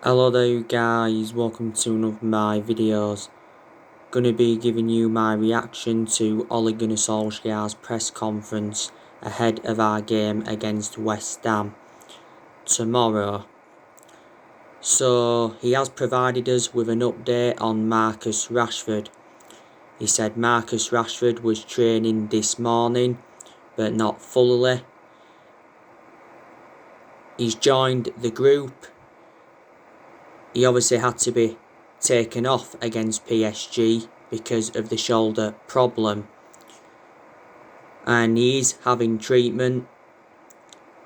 Hello there you guys, welcome to one of my videos. Gonna be giving you my reaction to Ole Gunnar Solskjaer's press conference ahead of our game against West Ham tomorrow. So he has provided us with an update on Marcus Rashford. He said Marcus Rashford was training this morning but not fully. He's joined the group. He obviously had to be taken off against PSG because of the shoulder problem. And he is having treatment.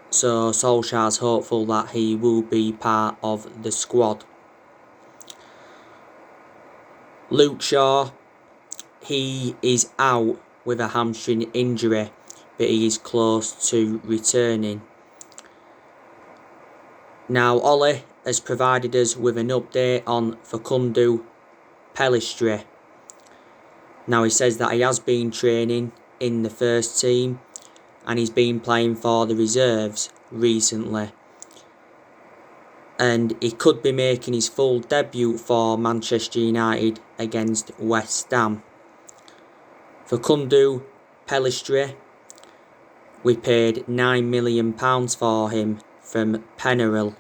So Solskjaer's hopeful that he will be part of the squad. Luke Shaw, he is out with a hamstring injury, but he is close to returning. Now Ole has provided us with an update on Facundo Pellistri. Now he says that he has been training in the first team and he's been playing for the reserves recently. And he could be making his full debut for Manchester United against West Ham. Facundo Pellistri, we paid £9 million for him from Penarel.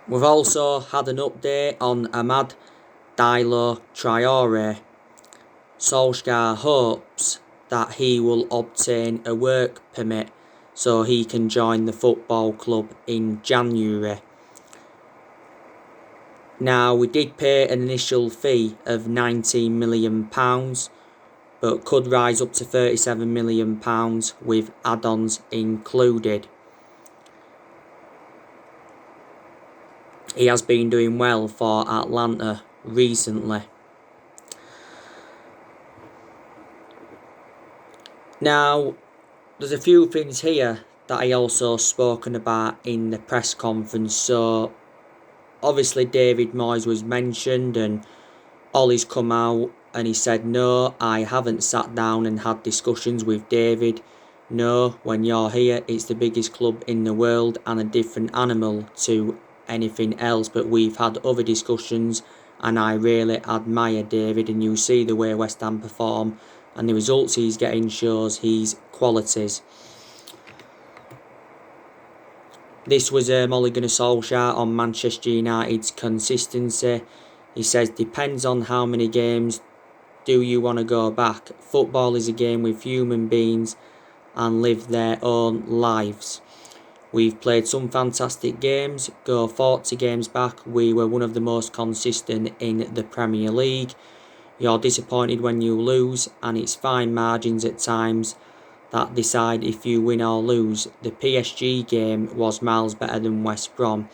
We've also had an update on Amad Diallo Traore. Solskjaer hopes that he will obtain a work permit so he can join the football club in January. Now, we did pay an initial fee of £19 million, but could rise up to £37 million with add-ons included. He has been doing well for Atlanta recently. Now, there's a few things here that I also spoken about in the press conference. So, obviously David Moyes was mentioned and Ollie's come out and he said, no, I haven't sat down and had discussions with David. No, when you're here, it's the biggest club in the world and a different animal to anything else. But we've had other discussions and I really admire David, and you see the way West Ham perform and the results he's getting shows his qualities. This was Ole Gunnar Solskjaer on Manchester United's consistency. He says, depends on how many games do you want to go back. Football is a game with human beings and live their own lives. We've played some fantastic games. Go 40 games back, we were one of the most consistent in the Premier League. You're disappointed when you lose, and it's fine margins at times that decide if you win or lose. The PSG game was miles better than West Brom,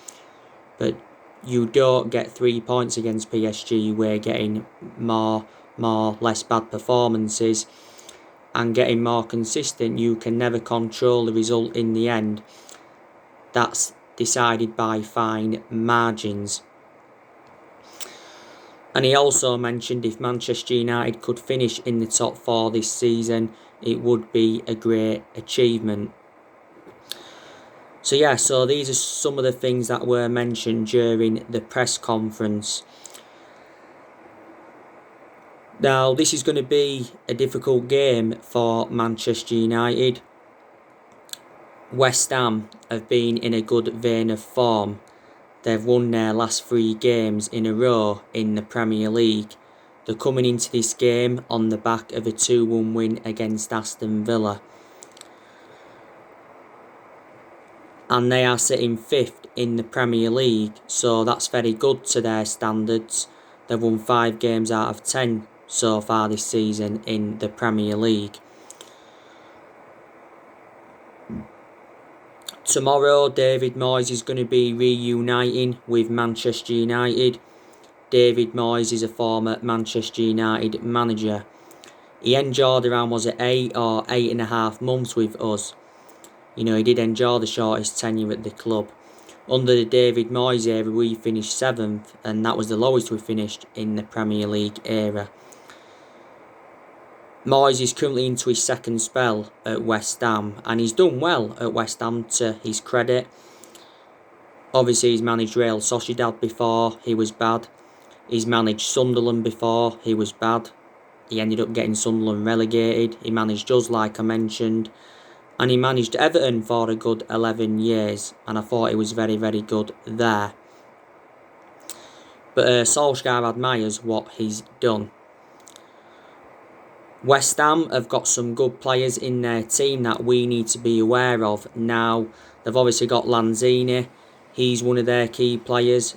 but you don't get 3 points against PSG. We're getting more less bad performances and getting more consistent. You can never control the result in the end. That's decided by fine margins. And he also mentioned if Manchester United could finish in the top 4 this season, it would be a great achievement. So yeah, so these are some of the things that were mentioned during the press conference. Now, this is going to be a difficult game for Manchester United. West Ham have been in a good vein of form. They've won their last 3 games in a row in the Premier League. They're coming into this game on the back of a 2-1 win against Aston Villa. And they are sitting 5th in the Premier League, so that's very good to their standards. They've won 5 games out of 10 so far this season in the Premier League. Tomorrow, David Moyes is going to be reuniting with Manchester United. David Moyes is a former Manchester United manager. He endured around, was it 8 or 8.5 months with us. You know, he did enjoy the shortest tenure at the club. Under the David Moyes era, we finished 7th, and that was the lowest we finished in the Premier League era. Moyes is currently into his second spell at West Ham, and he's done well at West Ham to his credit. Obviously, he's managed Real Sociedad before, he was bad. He's managed Sunderland before, he was bad. He ended up getting Sunderland relegated. He managed us, like I mentioned. And he managed Everton for a good 11 years. And I thought he was very, very good there. But Solskjaer admires what he's done. West Ham have got some good players in their team that we need to be aware of. Now, they've obviously got Lanzini. He's one of their key players.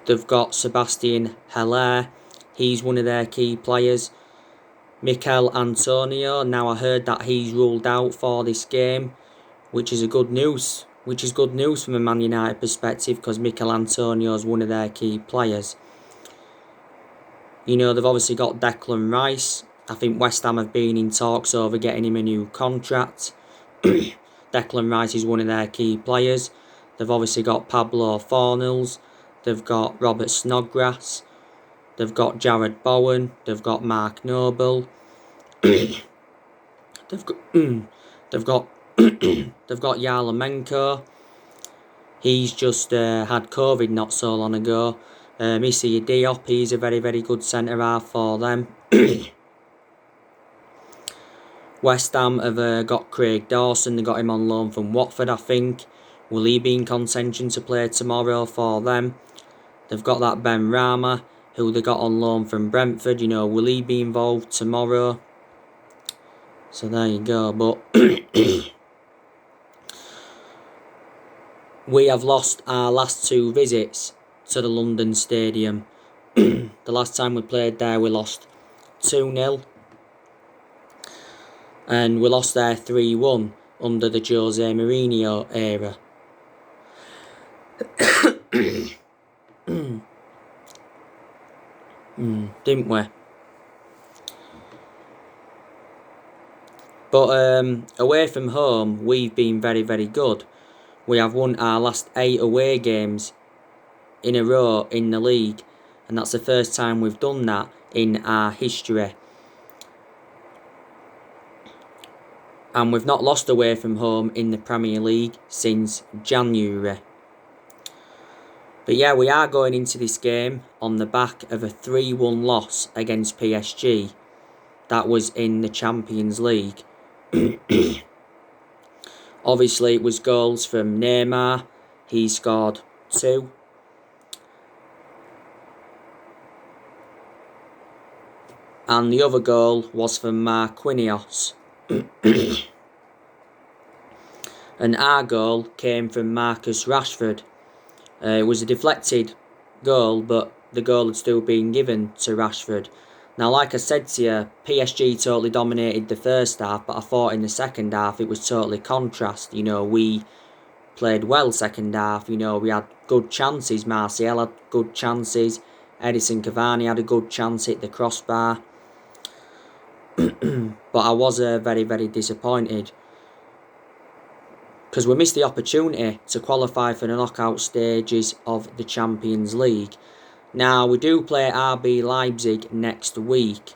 They've got Sebastian Haller. He's one of their key players. Mikel Antonio. Now, I heard that he's ruled out for this game, which is good news. Which is good news from a Man United perspective, because Mikel Antonio is one of their key players. You know, they've obviously got Declan Rice. I think West Ham have been in talks over getting him a new contract. Declan Rice is one of their key players. They've obviously got Pablo Fornals. They've got Robert Snodgrass. They've got Jared Bowen. They've got Mark Noble. they've got they've got Yarmolenko. He's just had COVID not so long ago. Issa Diop, he's a very, very good centre-half for them. West Ham have got Craig Dawson. They got him on loan from Watford, I think. Will he be in contention to play tomorrow for them? They've got that Ben Rama, who they got on loan from Brentford. You know, will he be involved tomorrow? So there you go. But we have lost our last two visits to the London Stadium. The last time we played there, we lost 2-0. And we lost there 3-1 under the Jose Mourinho era. Didn't we? But away from home, we've been very, very good. We have won our last 8 away games in a row in the league. And that's the first time we've done that in our history. And we've not lost away from home in the Premier League since January. But yeah, we are going into this game on the back of a 3-1 loss against PSG. That was in the Champions League. Obviously, it was goals from Neymar. He scored 2. And the other goal was from Marquinhos. And our goal came from Marcus Rashford. It was a deflected goal, but the goal had still been given to Rashford. Now, like I said to you, PSG totally dominated the first half, but I thought in the second half it was totally contrast. You know, we played well second half. You know, we had good chances. Martial had good chances. Edison Cavani had a good chance at the crossbar. But I was very, very disappointed, because we missed the opportunity to qualify for the knockout stages of the Champions League. Now, we do play RB Leipzig next week.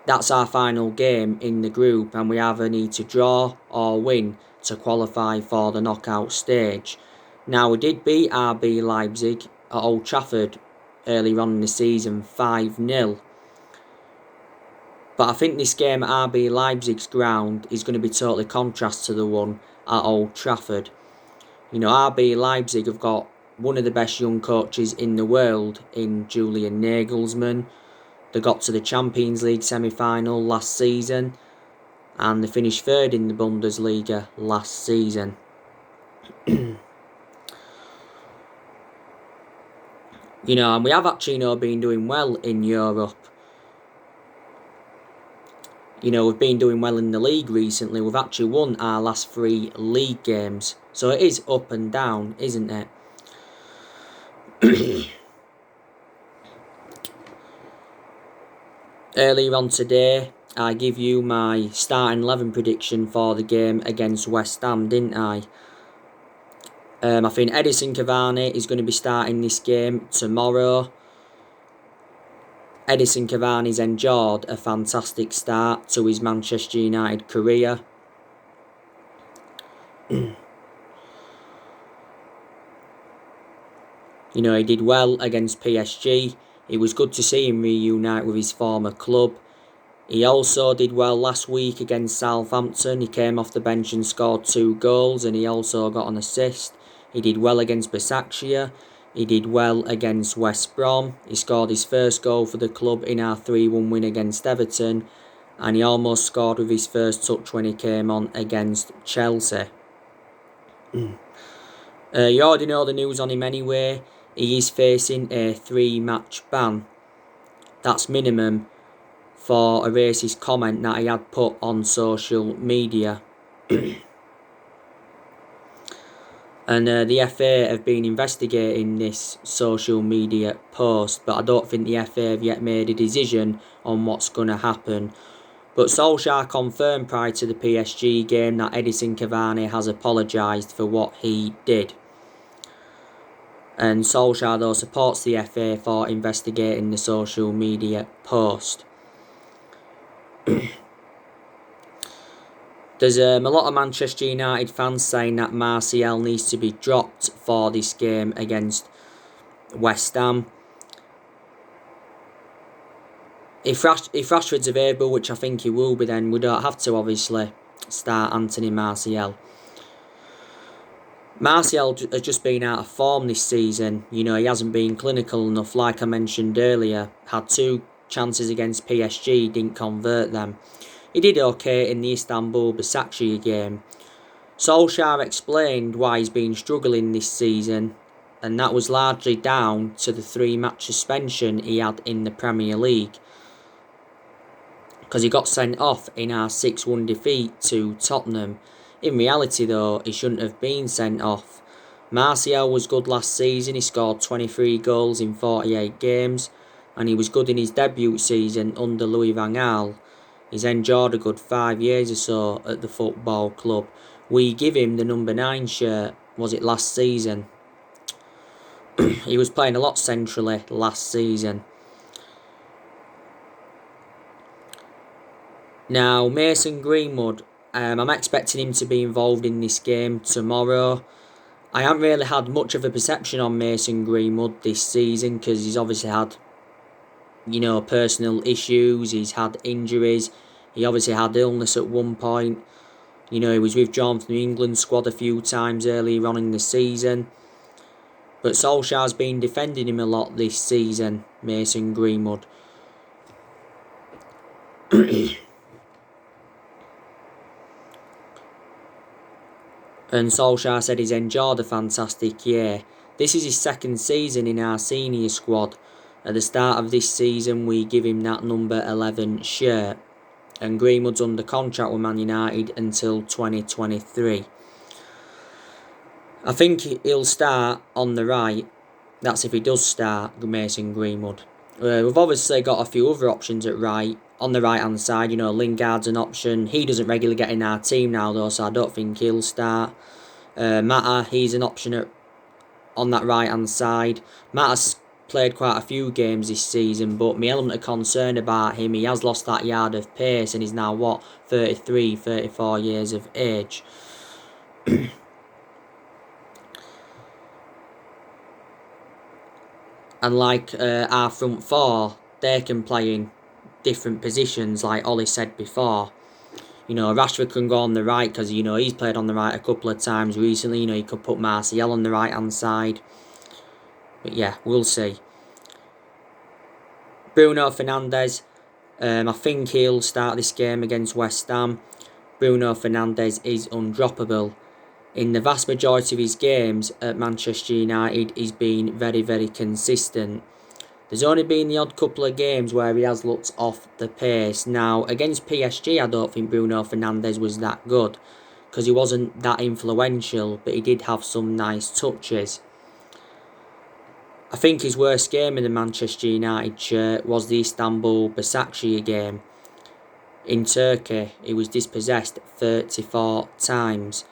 That's our final game in the group, and we either need to draw or win to qualify for the knockout stage. Now, we did beat RB Leipzig at Old Trafford earlier on in the season 5-0. But I think this game at RB Leipzig's ground is going to be totally contrast to the one at Old Trafford. You know, RB Leipzig have got one of the best young coaches in the world in Julian Nagelsmann. They got to the Champions League semi-final last season, and they finished 3rd in the Bundesliga last season. You know, and we have actually been doing well in Europe. You know, we've been doing well in the league recently. We've actually won our last 3 league games. So it is up and down, isn't it? Earlier on today, I give you my starting 11 prediction for the game against West Ham, didn't I? I think Edison Cavani is going to be starting this game tomorrow. Edison Cavani's enjoyed a fantastic start to his Manchester United career. He did well against PSG. It was good to see him reunite with his former club. He also did well last week against Southampton. He came off the bench and scored 2 goals, and he also got an assist. He did well against Besiktas. He did well against West Brom. He scored his first goal for the club in our 3-1 win against Everton, and he almost scored with his first touch when he came on against Chelsea. You already know the news on him anyway. He is facing a 3-match ban. That's minimum for a racist comment that he had put on social media. And the FA have been investigating this social media post, but I don't think the FA have yet made a decision on what's going to happen. But Solsjaer confirmed prior to the PSG game that Edison Cavani has apologised for what he did. And Solsjaer, though, supports the FA for investigating the social media post. There's a lot of Manchester United fans saying that Martial needs to be dropped for this game against West Ham. If Rashford's available, which I think he will be, then we don't have to obviously start Anthony Martial. Martial has just been out of form this season. He hasn't been clinical enough, like I mentioned earlier. Had 2 chances against PSG, didn't convert them. He did okay in the Istanbul Besiktas game. Solskjaer explained why he's been struggling this season, and that was largely down to the 3-match suspension he had in the Premier League, because he got sent off in our 6-1 defeat to Tottenham. In reality though, he shouldn't have been sent off. Martial was good last season. He scored 23 goals in 48 games, and he was good in his debut season under Louis van Gaal. He's enjoyed a good 5 years or so at the football club. We give him the number 9 shirt, was it last season? He was playing a lot centrally last season. Now, Mason Greenwood, I'm expecting him to be involved in this game tomorrow. I haven't really had much of a perception on Mason Greenwood this season, because he's obviously had personal issues, he's had injuries, he obviously had illness at one point. He was withdrawn from the England squad a few times earlier on in the season. But Solskjaer's been defending him a lot this season, Mason Greenwood. And Solskjaer said he's enjoyed a fantastic year. This is his 2nd season in our senior squad. At the start of this season, we give him that number 11 shirt. And Greenwood's under contract with Man United until 2023. I think he'll start on the right. That's if he does start, Mason Greenwood. We've obviously got a few other options at right. On the right-hand side, Lingard's an option. He doesn't regularly get in our team now, though, so I don't think he'll start. Mata, he's an option on that right-hand side. Mata's played quite a few games this season, but my element of concern about him, he has lost that yard of pace, and he's now, 33, 34 years of age. And like our front 4, they can play in different positions, like Ole said before. Rashford can go on the right, because, he's played on the right a couple of times recently. He could put Martial on the right-hand side. But yeah, we'll see. Bruno Fernandes, I think he'll start this game against West Ham. Bruno Fernandes is undroppable. In the vast majority of his games at Manchester United, he's been very, very consistent. There's only been the odd couple of games where he has looked off the pace. Now, against PSG, I don't think Bruno Fernandes was that good, because he wasn't that influential, but he did have some nice touches. I think his worst game in the Manchester United shirt was the Istanbul Besiktas game. In Turkey, he was dispossessed 34 times.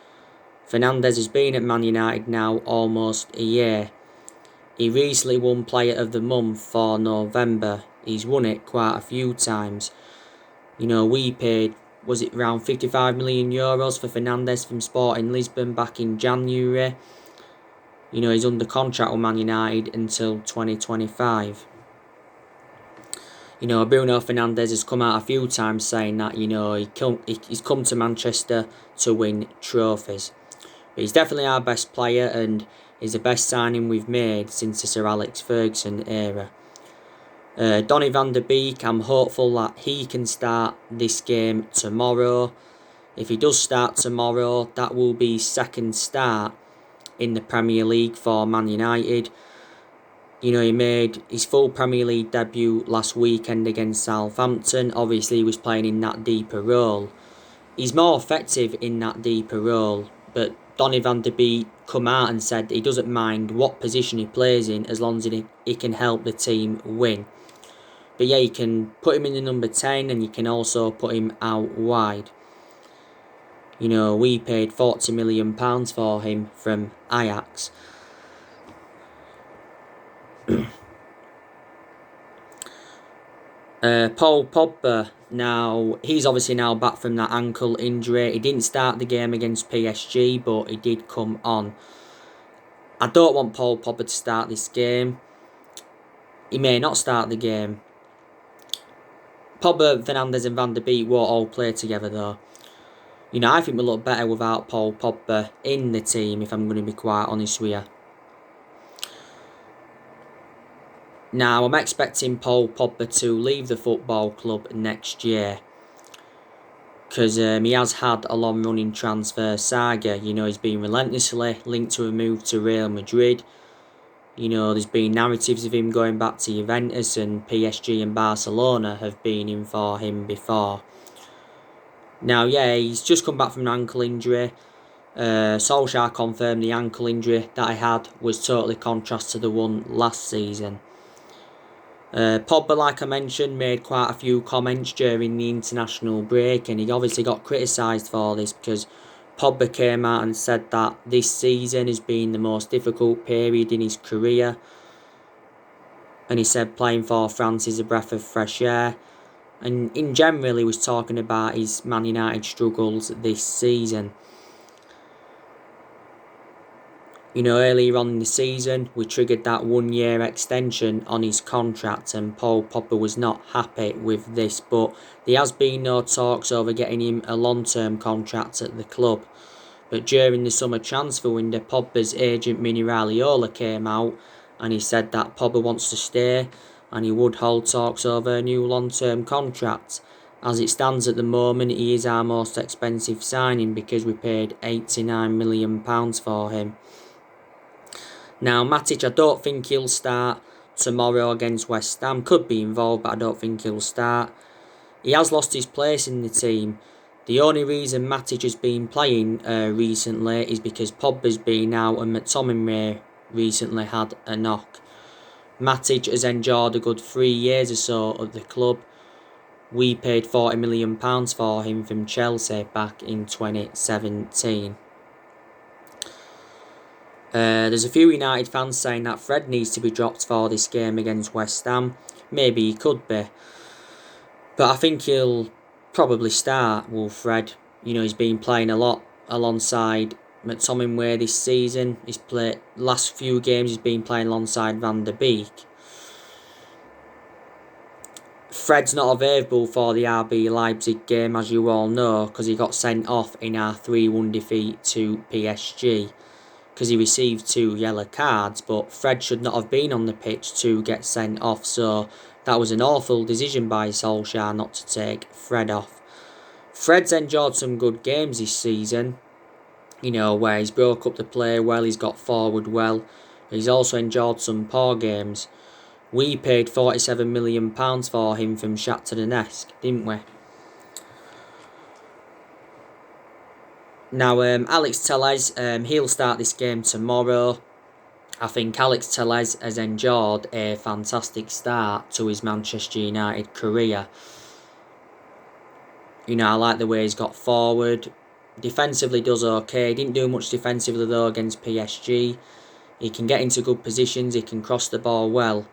Fernandes has been at Man United now almost a year. He recently won Player of the Month for November. he's won it quite a few times. You know, we paid, was it around €55 million for Fernandes from Sporting Lisbon back in January. You know, he's under contract with Man United until 2025. You know, Bruno Fernandes has come out a few times saying that, you know, he's come to Manchester to win trophies. But he's definitely our best player and is the best signing we've made since the Sir Alex Ferguson era. Donny van der Beek, I'm hopeful that he can start this game tomorrow. If he does start tomorrow, that will be his second start in the Premier League for Man United. You know, he made his full Premier League debut last weekend against Southampton. Obviously, he was playing in that deeper role. He's more effective in that deeper role, but Donny van der Beek come out and said he doesn't mind what position he plays in as long as he can help the team win. But yeah, you can put him in the number 10 and you can also put him out wide. You know, we paid £40 million for him from Ajax. Paul Pogba, now he's obviously now back from that ankle injury. He didn't start the game against PSG, but he did come on. I don't want Paul Pogba to start this game. He may not start the game. Pogba, Fernandes and Van der Beek won't all play together though. You know, I think we'll look better without Paul Pogba in the team, if I'm going to be quite honest with you. Now, I'm expecting Paul Pogba to leave the football club next year. Because he has had a long-running transfer saga. You know, he's been relentlessly linked to a move to Real Madrid. You know, there's been narratives of him going back to Juventus, and PSG and Barcelona have been in for him before. Now, yeah, he's just come back from an ankle injury. Solsjaer confirmed the ankle injury that he had was totally contrast to the one last season. Pogba, like I mentioned, made quite a few comments during the international break, and he obviously got criticised for this because Pogba came out and said that this season has been the most difficult period in his career. And he said playing for France is a breath of fresh air. And in general, he was talking about his Man United struggles this season. You know, earlier on in the season, we triggered that 1 year extension on his contract, and Paul Pogba was not happy with this, but there has been no talks over getting him a long-term contract at the club. But during the summer transfer window, Pogba's agent Mini Raiola came out and he said that Pogba wants to stay and he would hold talks over a new long-term contract. As it stands at the moment, he is our most expensive signing because we paid £89 million for him. Now, Matic, I don't think he'll start tomorrow against West Ham. Could be involved, but I don't think he'll start. He has lost his place in the team. The only reason Matic has been playing recently is because Pogba's been out and McTominay recently had a knock. Matic has endured a good 3 years or so at the club. We paid £40 million for him from Chelsea back in 2017. There's a few United fans saying that Fred needs to be dropped for this game against West Ham. Maybe he could be. But I think he'll probably start, will Fred. You know, he's been playing a lot alongside McTominay this season. He's played last few games, he's been playing alongside Van der Beek. Fred's not available for the RB Leipzig game, as you all know, because he got sent off in our 3-1 defeat to PSG. Because he received 2 yellow cards, but Fred should not have been on the pitch to get sent off, so that was an awful decision by Solsjaer not to take Fred off. Fred's enjoyed some good games this season, you know, where he's broke up the play well, he's got forward well. He's also enjoyed some poor games. We paid £47 million for him from Shakhtar Donetsk, didn't we? Now, Alex Telles, he'll start this game tomorrow. I think Alex Telles has enjoyed a fantastic start to his Manchester United career. You know, I like the way he's got forward. Defensively does okay. He didn't do much defensively though against PSG. He can get into good positions. He can cross the ball well.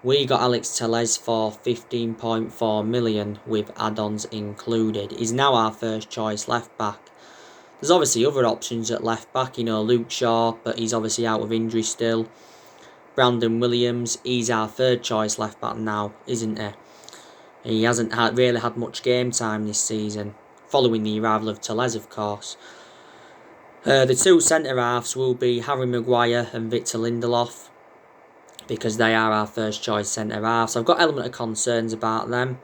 We got Alex Telles for 15.4 million with add-ons included. He's now our first choice left back. There's obviously other options at left back, Luke Shaw, but he's obviously out with injury still. Brandon Williams, he's our third choice left back now, isn't he? He hasn't really had much game time this season, following the arrival of Telles, of course. The two centre-halves will be Harry Maguire and Victor Lindelof, because they are our first choice centre-halves. I've got element of concerns about them.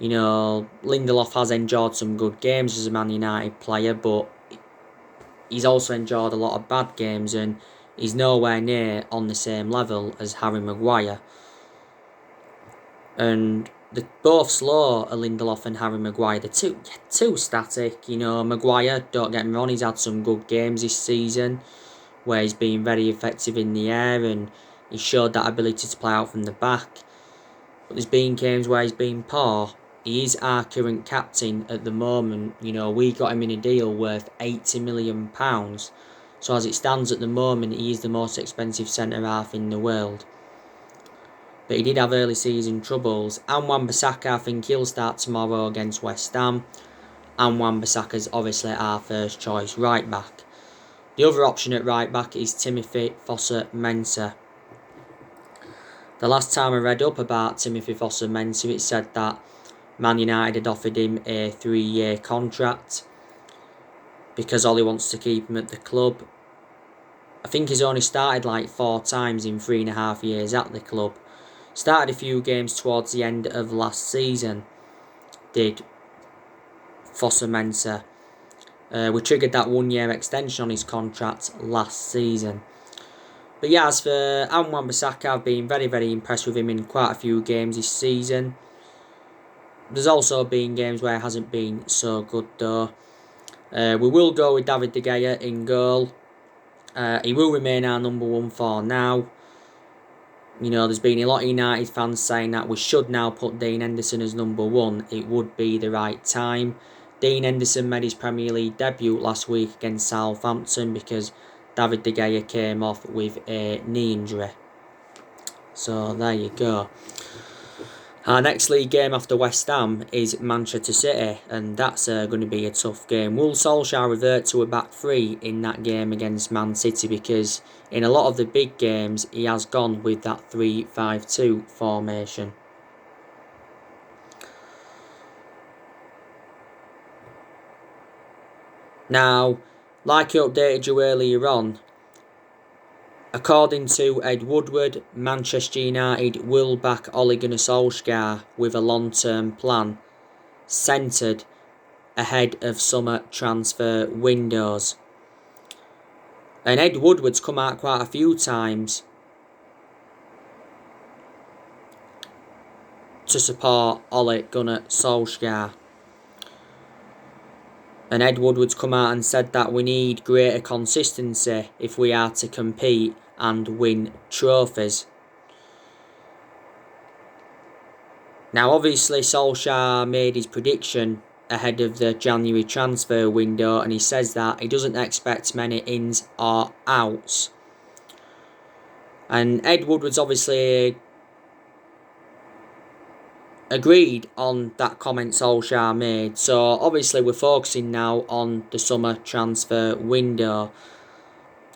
Lindelof has enjoyed some good games as a Man United player, but he's also enjoyed a lot of bad games, and he's nowhere near on the same level as Harry Maguire. And they're both slow, Lindelof and Harry Maguire. They're too static. Maguire, don't get me wrong, he's had some good games this season where he's been very effective in the air and he showed that ability to play out from the back. But there's been games where he's been poor. He is our current captain at the moment. We got him in a deal worth £80 million. So as it stands at the moment, he is the most expensive centre-half in the world. But he did have early season troubles. And Wan-Bissaka, I think he'll start tomorrow against West Ham. And Wan-Bissaka's obviously our first choice right back. The other option at right back is Timothy Fosu-Mensah. The last time I read up about Timothy Fosu-Mensah, it said that Man United had offered him a 3-year contract because Ole wants to keep him at the club. I think he's only started like 4 times in 3.5 years at the club. Started a few games towards the end of last season, did Fosu-Mensah. We triggered that 1-year extension on his contract last season. But yeah, as for Wan-Bissaka, I've been very, very impressed with him in quite a few games this season. There's also been games where it hasn't been so good though. We will go with David De Gea in goal. He will remain our number 1 for now. There's been a lot of United fans saying that we should now put Dean Henderson as number 1. It would be the right time. Dean Henderson made his Premier League debut last week against Southampton because David De Gea came off with a knee injury. So there you go. Our next league game after West Ham is Manchester City, and that's going to be a tough game. Will Solsjaer revert to a back 3 in that game against Man City? Because in a lot of the big games, he has gone with that 3-5-2 formation. Now, like I updated you earlier on, according to Ed Woodward, Manchester United will back Ole Gunnar Solskjaer with a long-term plan centred ahead of summer transfer windows. And Ed Woodward's come out quite a few times to support Ole Gunnar Solskjaer. And Ed Woodward's come out and said that we need greater consistency if we are to compete and win trophies. Now, obviously, Solskjaer made his prediction ahead of the January transfer window, and he says that he doesn't expect many ins or outs. And Ed Woodward's obviously agreed on that comment Solskjaer made. So obviously we're focusing now on the summer transfer window.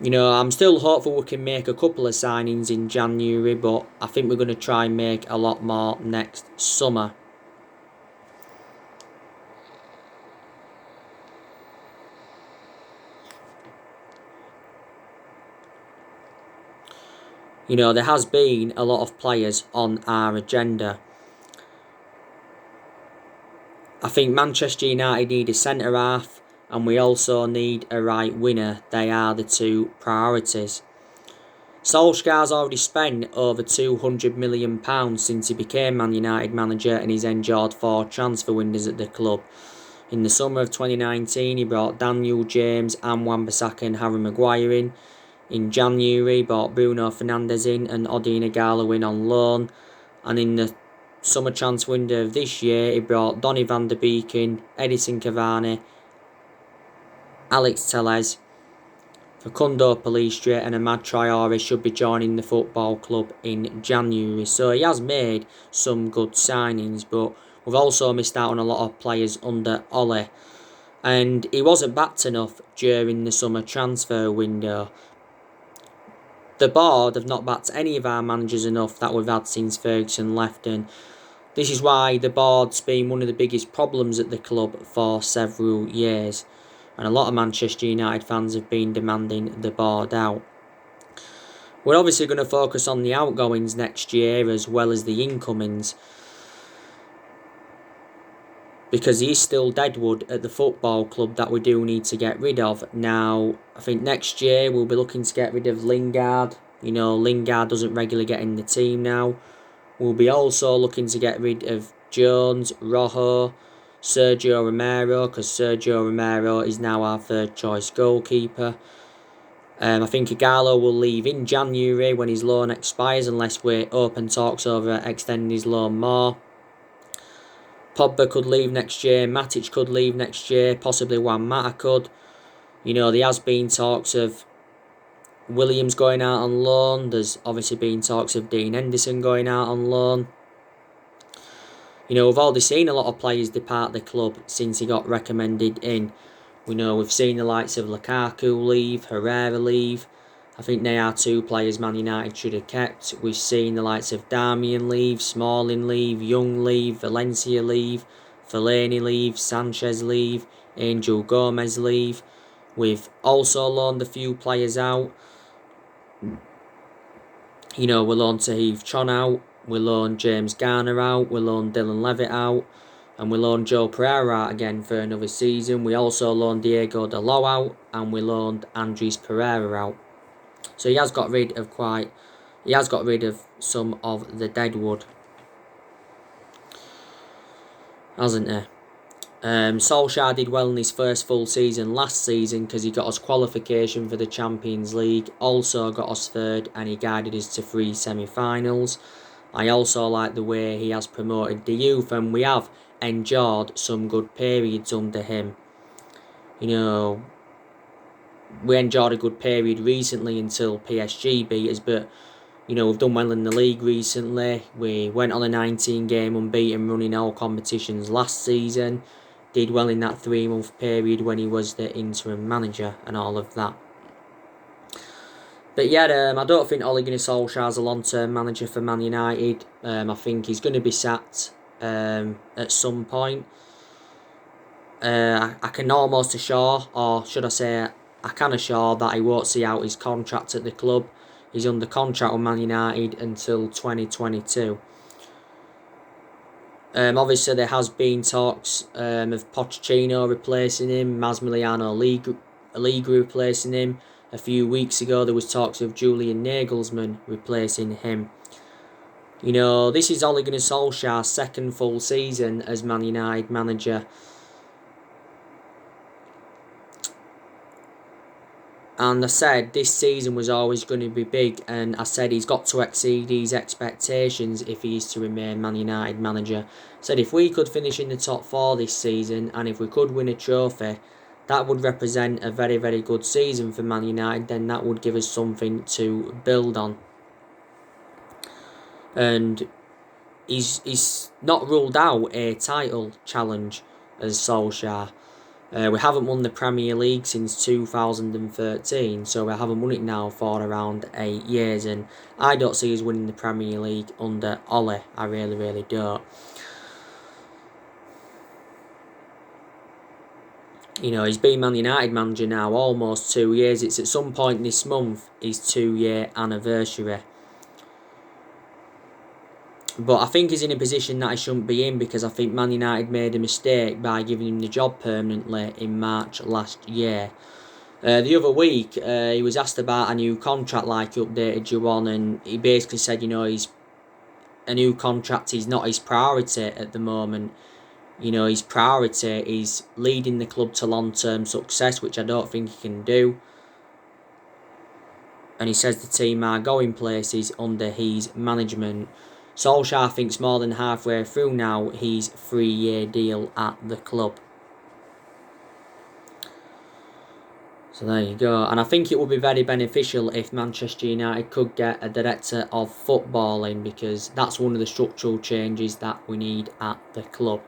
I'm still hopeful we can make a couple of signings in January, but I think we're going to try and make a lot more next summer. There has been a lot of players on our agenda. I think Manchester United need a centre-half and we also need a right winger. They are the 2 priorities. Solskjaer's already spent over £200 million since he became Man United manager, and he's enjoyed 4 transfer windows at the club. In the summer of 2019, he brought Daniel James and Wan-Bissaka and Harry Maguire in. In January, he brought Bruno Fernandes in and Odion Ighalo in on loan. And in the summer transfer window of this year, he brought Donny van der Beek in, Edinson Cavani, Alex Telles, Facundo Pellistri and Amad Traore should be joining the football club in January. So he has made some good signings, but we've also missed out on a lot of players under Ole. And he wasn't backed enough during the summer transfer window. The board have not backed any of our managers enough that we've had since Ferguson left, and this is why the board's been one of the biggest problems at the club for several years. And a lot of Manchester United fans have been demanding the board out. We're obviously going to focus on the outgoings next year as well as the incomings, because he's still deadwood at the football club that we do need to get rid of. Now, I think next year we'll be looking to get rid of Lingard. Lingard doesn't regularly get in the team now. We'll be also looking to get rid of Jones, Rojo, Sergio Romero, because Sergio Romero is now our third choice goalkeeper. I think Ighalo will leave in January when his loan expires, unless we're open talks over extending his loan more. Pogba could leave next year, Matic could leave next year, possibly Juan Mata could. There has been talks of Williams going out on loan. There's obviously been talks of Dean Henderson going out on loan. We've already seen a lot of players depart the club since he got recommended in. We've seen the likes of Lukaku leave, Herrera leave. I think they are two players Man United should have kept. We've seen the likes of Darmian leave, Smalling leave, Young leave, Valencia leave, Fellaini leave, Sanchez leave, Angel Gomez leave. We've also loaned a few players out. We loaned Tahith Chon out, we loaned James Garner out, we loaned Dylan Levitt out, and we loaned Joe Pereira out again for another season. We also loaned Diego Dalot out, and we loaned Andres Pereira out. So he has got rid of some of the deadwood, hasn't he? Solskjaer did well in his first full season last season because he got us qualification for the Champions League, also got us third, and he guided us to 3 semi-finals. I also like the way he has promoted the youth, and we have enjoyed some good periods under him. We enjoyed a good period recently until PSG beat us, but we've done well in the league recently. We went on a 19-game unbeaten run in all competitions last season. Did well in that 3-month period when he was the interim manager and all of that. But yeah, I don't think Ole Gunnar Solskjaer is a long-term manager for Man United. I think he's going to be sacked at some point. I can almost assure, or should I say, I can assure that he won't see out his contract at the club. He's under contract with Man United until 2022. Obviously, there has been talks of Pochettino replacing him, Massimiliano Allegri replacing him. A few weeks ago, there was talks of Julian Nagelsmann replacing him. This is Ole Gunnar Solskjaer's second full season as Man United manager. And I said this season was always going to be big, and I said he's got to exceed his expectations if he is to remain Man United manager. I said if we could finish in the top 4 this season, and if we could win a trophy, that would represent a very, very good season for Man United. Then that would give us something to build on. And he's not ruled out a title challenge as Solskjaer. We haven't won the Premier League since 2013, so we haven't won it now for around 8 years, and I don't see us winning the Premier League under Ole. I really, really don't. He's been Man United manager now almost 2 years. It's at some point this month his 2-year anniversary. But I think he's in a position that he shouldn't be in, because I think Man United made a mistake by giving him the job permanently in March last year. The other week, he was asked about a new contract like he updated you on, and he basically said, a new contract is not his priority at the moment. His priority is leading the club to long-term success, which I don't think he can do. And he says the team are going places under his management. Solskjaer thinks more than halfway through now his 3-year deal at the club. So there you go. And I think it would be very beneficial if Manchester United could get a director of footballing, because that's one of the structural changes that we need at the club.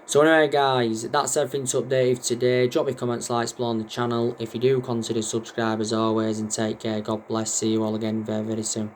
So anyway guys, that's everything to update you today. Drop your comments, like, explore on the channel. If you do, consider subscribe as always, and take care. God bless. See you all again very, very soon.